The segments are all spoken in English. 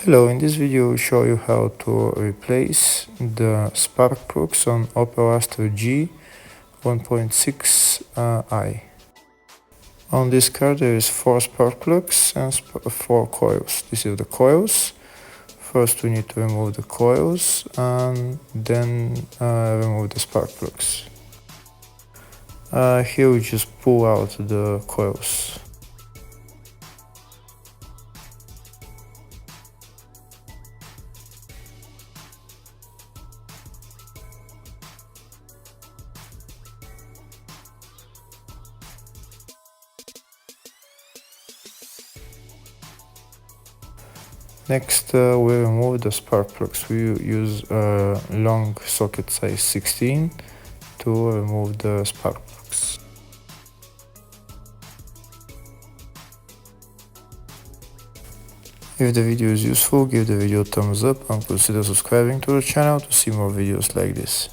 Hello, in this video we show you how to replace the spark plugs on Opel Astra G 1.6i. On this car there is 4 spark plugs and 4 coils. These are the coils. First we need to remove the coils and then remove the spark plugs. Here we just pull out the coils. Next, we remove the spark plugs. We use a long socket size 16 to remove the spark plugs. If the video is useful, give the video a thumbs up and consider subscribing to the channel to see more videos like this.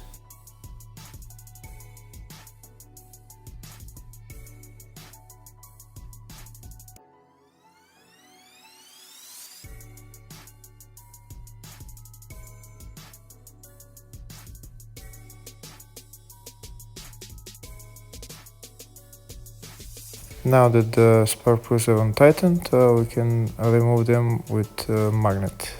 Now that the spark plugs are untightened, we can remove them with a magnet.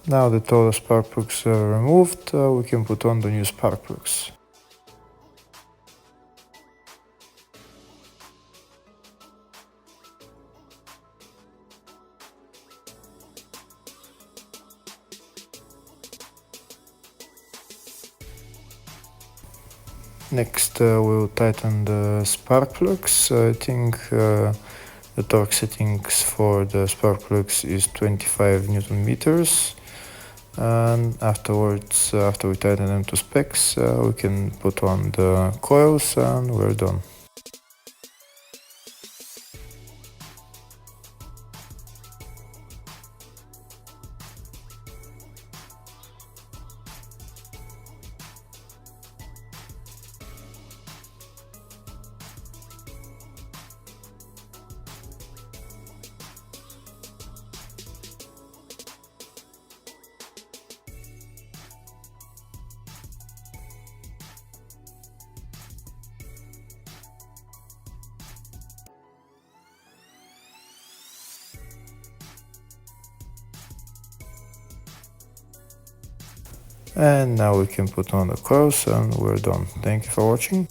Now that all the spark plugs are removed, we can put on the new spark plugs. Next, we'll tighten the spark plugs. I think the torque settings for the spark plugs is 25 Newton meters. And afterwards, after we tighten them to specs, we can put on the coils and we're done. And now we can put on the coils and we're done. Thank you for watching.